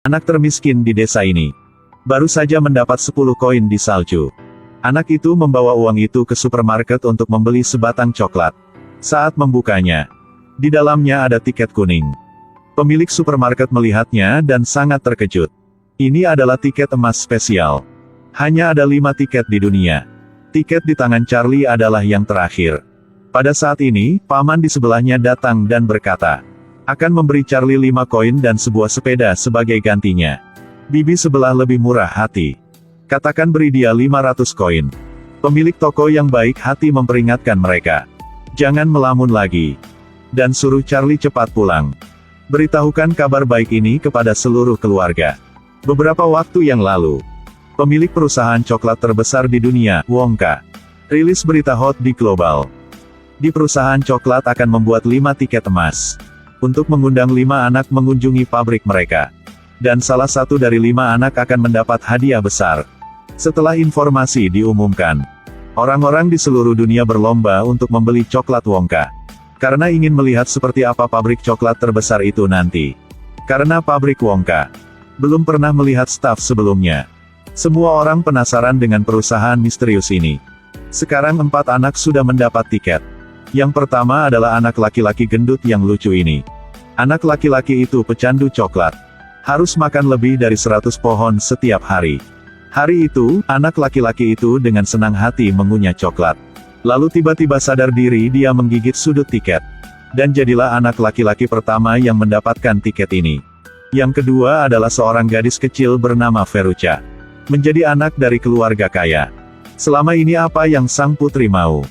Anak termiskin di desa ini baru saja mendapat 10 koin di salju. Anak itu membawa uang itu ke supermarket untuk membeli sebatang coklat. Saat membukanya, di dalamnya ada tiket kuning. Pemilik supermarket melihatnya dan sangat terkejut. Ini adalah tiket emas spesial. Hanya ada 5 tiket di dunia. Tiket di tangan Charlie adalah yang terakhir. Pada saat ini, paman di sebelahnya datang dan berkata, akan memberi Charlie 5 koin dan sebuah sepeda sebagai gantinya. Bibi sebelah lebih murah hati. Katakan beri dia 500 koin. Pemilik toko yang baik hati memperingatkan mereka. Jangan melamun lagi. Dan suruh Charlie cepat pulang. Beritahukan kabar baik ini kepada seluruh keluarga. Beberapa waktu yang lalu, pemilik perusahaan coklat terbesar di dunia, Wonka, rilis berita hot di global. Di perusahaan coklat akan membuat 5 tiket emas untuk mengundang 5 anak mengunjungi pabrik mereka. Dan salah satu dari 5 anak akan mendapat hadiah besar. Setelah informasi diumumkan, orang-orang di seluruh dunia berlomba untuk membeli coklat Wonka. Karena ingin melihat seperti apa pabrik coklat terbesar itu nanti. Karena pabrik Wonka belum pernah melihat staf sebelumnya. Semua orang penasaran dengan perusahaan misterius ini. Sekarang 4 anak sudah mendapat tiket. Yang pertama adalah anak laki-laki gendut yang lucu ini. Anak laki-laki itu pecandu coklat. Harus makan lebih dari 100 pohon setiap hari. Hari itu, anak laki-laki itu dengan senang hati mengunyah coklat. Lalu tiba-tiba sadar diri dia menggigit sudut tiket. Dan jadilah anak laki-laki pertama yang mendapatkan tiket ini. Yang kedua adalah seorang gadis kecil bernama Veruca. Menjadi anak dari keluarga kaya. Selama ini apa yang sang putri mau?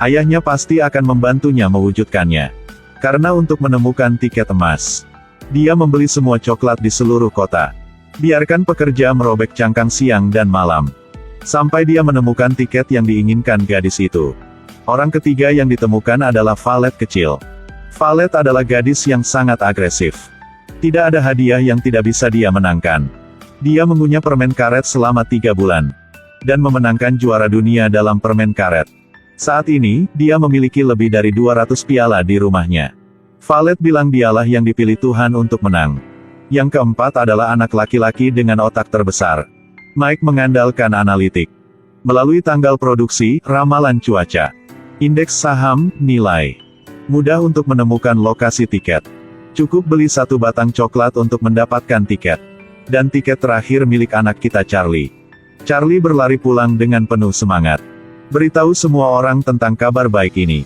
Ayahnya pasti akan membantunya mewujudkannya. Karena untuk menemukan tiket emas, dia membeli semua coklat di seluruh kota. Biarkan pekerja merobek cangkang siang dan malam. Sampai dia menemukan tiket yang diinginkan gadis itu. Orang ketiga yang ditemukan adalah valet kecil. Valet adalah gadis yang sangat agresif. Tidak ada hadiah yang tidak bisa dia menangkan. Dia mengunyah permen karet selama 3 bulan. Dan memenangkan juara dunia dalam permen karet. Saat ini, dia memiliki lebih dari 200 piala di rumahnya. Valet bilang dialah yang dipilih Tuhan untuk menang. Yang keempat adalah anak laki-laki dengan otak terbesar. Mike mengandalkan analitik. Melalui tanggal produksi, ramalan cuaca, indeks saham, nilai. Mudah untuk menemukan lokasi tiket. Cukup beli 1 batang coklat untuk mendapatkan tiket. Dan tiket terakhir milik anak kita Charlie. Charlie berlari pulang dengan penuh semangat. Beritahu semua orang tentang kabar baik ini.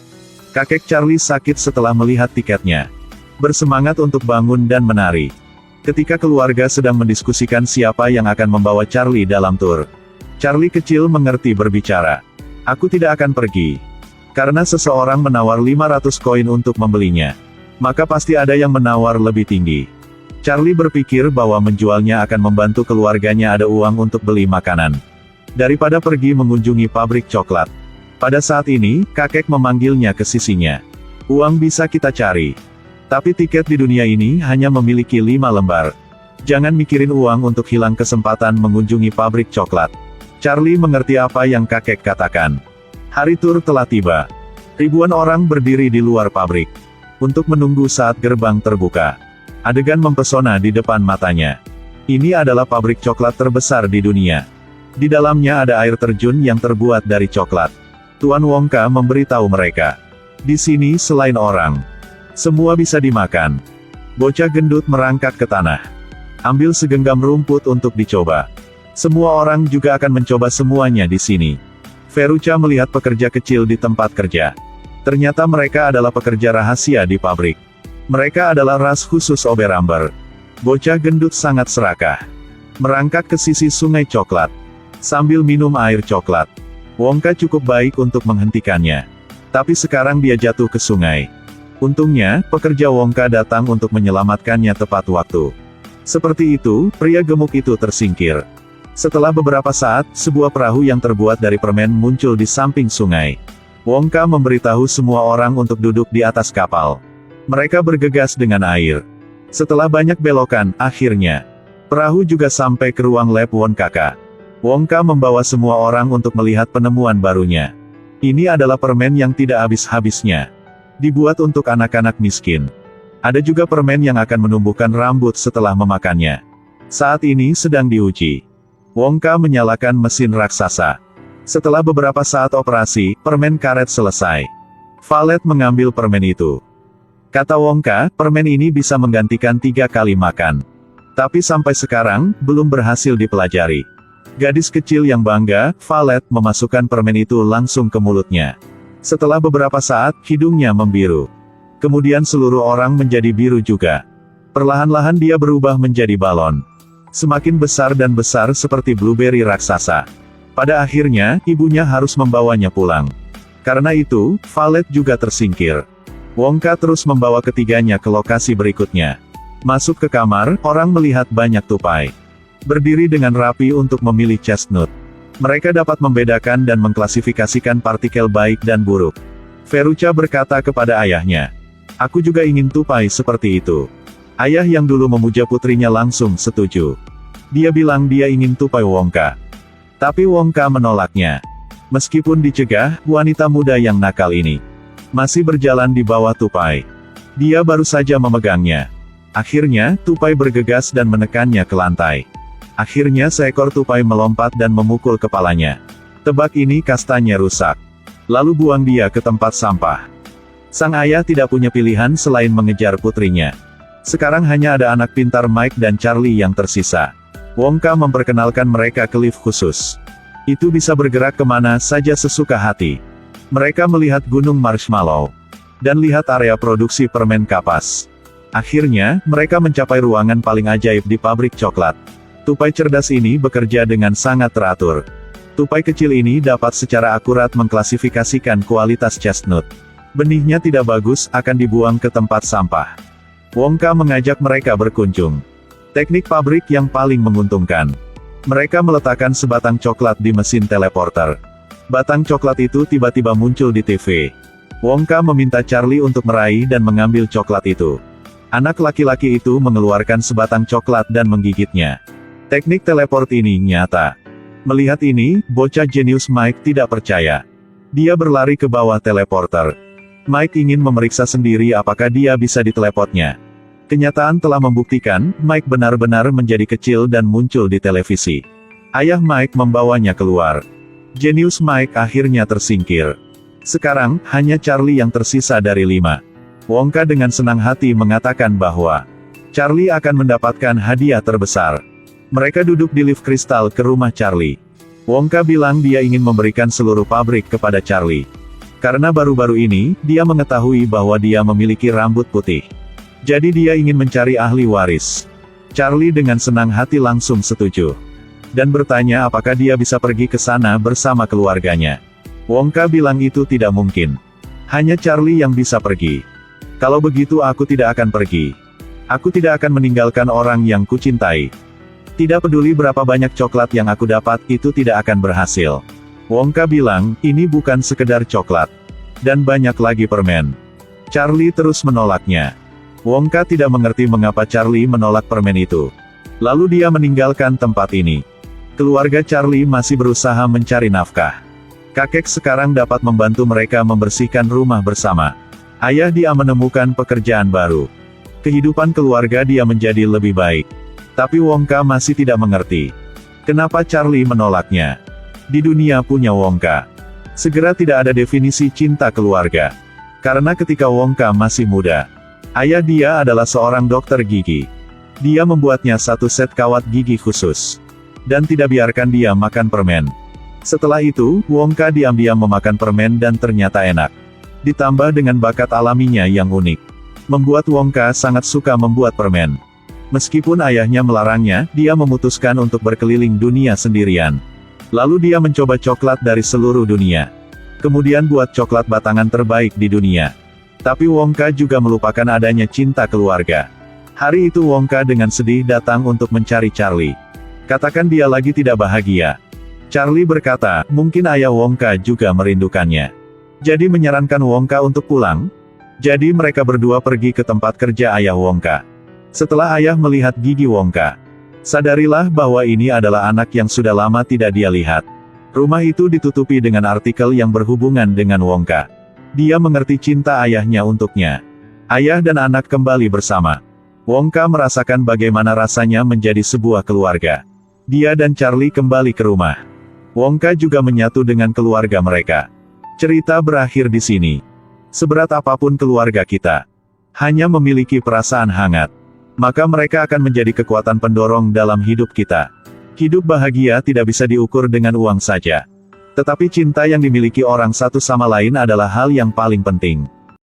Kakek Charlie sakit setelah melihat tiketnya. Bersemangat untuk bangun dan menari. Ketika keluarga sedang mendiskusikan siapa yang akan membawa Charlie dalam tur, Charlie kecil mengerti berbicara. Aku tidak akan pergi. Karena seseorang menawar 500 koin untuk membelinya. Maka pasti ada yang menawar lebih tinggi. Charlie berpikir bahwa menjualnya akan membantu keluarganya ada uang untuk beli makanan. Daripada pergi mengunjungi pabrik coklat. Pada saat ini, kakek memanggilnya ke sisinya. Uang bisa kita cari. Tapi tiket di dunia ini hanya memiliki 5 lembar. Jangan mikirin uang untuk hilang kesempatan mengunjungi pabrik coklat. Charlie mengerti apa yang kakek katakan. Hari tur telah tiba. Ribuan orang berdiri di luar pabrik. Untuk menunggu saat gerbang terbuka. Adegan mempesona di depan matanya. Ini adalah pabrik coklat terbesar di dunia. Di dalamnya ada air terjun yang terbuat dari coklat. Tuan Wonka memberitahu mereka. Di sini selain orang, semua bisa dimakan. Bocah gendut merangkak ke tanah. Ambil segenggam rumput untuk dicoba. Semua orang juga akan mencoba semuanya di sini. Veruca melihat pekerja kecil di tempat kerja. Ternyata mereka adalah pekerja rahasia di pabrik. Mereka adalah ras khusus Oberamber. Bocah gendut sangat serakah. Merangkak ke sisi sungai coklat. Sambil minum air coklat. Wonka cukup baik untuk menghentikannya. Tapi sekarang dia jatuh ke sungai. Untungnya, pekerja Wonka datang untuk menyelamatkannya tepat waktu. Seperti itu, pria gemuk itu tersingkir. Setelah beberapa saat, sebuah perahu yang terbuat dari permen muncul di samping sungai. Wonka memberitahu semua orang untuk duduk di atas kapal. Mereka bergegas dengan air. Setelah banyak belokan, akhirnya, perahu juga sampai ke ruang lab Wonkaka. Wonka membawa semua orang untuk melihat penemuan barunya. Ini adalah permen yang tidak habis-habisnya. Dibuat untuk anak-anak miskin. Ada juga permen yang akan menumbuhkan rambut setelah memakannya. saat ini sedang diuji. Wongka menyalakan mesin raksasa. Setelah beberapa saat operasi, permen karet selesai. Valet mengambil permen itu. Kata Wongka, permen ini bisa menggantikan 3 kali makan. Tapi sampai sekarang, belum berhasil dipelajari. Gadis kecil yang bangga, Valet memasukkan permen itu langsung ke mulutnya. Setelah beberapa saat, hidungnya membiru. Kemudian seluruh orang menjadi biru juga. Perlahan-lahan dia berubah menjadi balon. Semakin besar dan besar seperti blueberry raksasa. Pada akhirnya, ibunya harus membawanya pulang. Karena itu, Valet juga tersingkir. Wongka terus membawa ketiganya ke lokasi berikutnya. Masuk ke kamar, orang melihat banyak tupai. Berdiri dengan rapi untuk memilih chestnut. Mereka dapat membedakan dan mengklasifikasikan partikel baik dan buruk. Veruca berkata kepada ayahnya, "Aku juga ingin tupai seperti itu." Ayah yang dulu memuja putrinya langsung setuju. Dia bilang dia ingin tupai Wongka. Tapi Wongka menolaknya. Meskipun dicegah, wanita muda yang nakal ini masih berjalan di bawah tupai. Dia baru saja memegangnya. Akhirnya, tupai bergegas dan menekannya ke lantai. Akhirnya seekor tupai melompat dan memukul kepalanya. Tebak ini kastanya rusak. Lalu buang dia ke tempat sampah. Sang ayah tidak punya pilihan selain mengejar putrinya. Sekarang hanya ada anak pintar Mike dan Charlie yang tersisa. Wongka memperkenalkan mereka ke lift khusus. Itu bisa bergerak kemana saja sesuka hati. Mereka melihat gunung marshmallow. Dan lihat area produksi permen kapas. Akhirnya, mereka mencapai ruangan paling ajaib di pabrik coklat. Tupai cerdas ini bekerja dengan sangat teratur. Tupai kecil ini dapat secara akurat mengklasifikasikan kualitas chestnut. Benihnya tidak bagus, akan dibuang ke tempat sampah. Wongka mengajak mereka berkunjung. Teknik pabrik yang paling menguntungkan. Mereka meletakkan sebatang coklat di mesin teleporter. Batang coklat itu tiba-tiba muncul di TV. Wongka meminta Charlie untuk meraih dan mengambil coklat itu. Anak laki-laki itu mengeluarkan sebatang coklat dan menggigitnya. Teknik teleport ini nyata. Melihat ini, bocah jenius Mike tidak percaya. Dia berlari ke bawah teleporter. Mike ingin memeriksa sendiri apakah dia bisa diteleportnya. Kenyataan telah membuktikan, Mike benar-benar menjadi kecil dan muncul di televisi. Ayah Mike membawanya keluar. Jenius Mike akhirnya tersingkir. Sekarang, hanya Charlie yang tersisa dari 5. Wongka dengan senang hati mengatakan bahwa Charlie akan mendapatkan hadiah terbesar. Mereka duduk di lift kristal ke rumah Charlie. Wongka bilang dia ingin memberikan seluruh pabrik kepada Charlie. Karena baru-baru ini, dia mengetahui bahwa dia memiliki rambut putih. Jadi dia ingin mencari ahli waris. Charlie dengan senang hati langsung setuju. Dan bertanya apakah dia bisa pergi ke sana bersama keluarganya. Wongka bilang itu tidak mungkin. Hanya Charlie yang bisa pergi. Kalau begitu aku tidak akan pergi. Aku tidak akan meninggalkan orang yang kucintai. Tidak peduli berapa banyak coklat yang aku dapat, itu tidak akan berhasil. Wongka bilang, ini bukan sekedar coklat. Dan banyak lagi permen. Charlie terus menolaknya. Wongka tidak mengerti mengapa Charlie menolak permen itu. Lalu dia meninggalkan tempat ini. Keluarga Charlie masih berusaha mencari nafkah. Kakek sekarang dapat membantu mereka membersihkan rumah bersama. Ayah dia menemukan pekerjaan baru. Kehidupan keluarga dia menjadi lebih baik. Tapi Wongka masih tidak mengerti. Kenapa Charlie menolaknya? Di dunia punya Wongka. Segera tidak ada definisi cinta keluarga. Karena ketika Wongka masih muda, ayah dia adalah seorang dokter gigi. Dia membuatnya satu set kawat gigi khusus. Dan tidak biarkan dia makan permen. Setelah itu, Wongka diam-diam memakan permen dan ternyata enak. Ditambah dengan bakat alaminya yang unik. Membuat Wongka sangat suka membuat permen. Meskipun ayahnya melarangnya, dia memutuskan untuk berkeliling dunia sendirian. Lalu dia mencoba coklat dari seluruh dunia. Kemudian buat coklat batangan terbaik di dunia. Tapi Wongka juga melupakan adanya cinta keluarga. Hari itu Wongka dengan sedih datang untuk mencari Charlie. Katakan dia lagi tidak bahagia. Charlie berkata, mungkin ayah Wongka juga merindukannya. Jadi menyarankan Wongka untuk pulang. Jadi mereka berdua pergi ke tempat kerja ayah Wongka. Setelah ayah melihat gigi Wongka, sadarilah bahwa ini adalah anak yang sudah lama tidak dia lihat. Rumah itu ditutupi dengan artikel yang berhubungan dengan Wongka. Dia mengerti cinta ayahnya untuknya. Ayah dan anak kembali bersama. Wongka merasakan bagaimana rasanya menjadi sebuah keluarga. Dia dan Charlie kembali ke rumah. Wongka juga menyatu dengan keluarga mereka. Cerita berakhir di sini. Seberat apapun keluarga kita, hanya memiliki perasaan hangat, maka mereka akan menjadi kekuatan pendorong dalam hidup kita. Hidup bahagia tidak bisa diukur dengan uang saja. Tetapi cinta yang dimiliki orang satu sama lain adalah hal yang paling penting.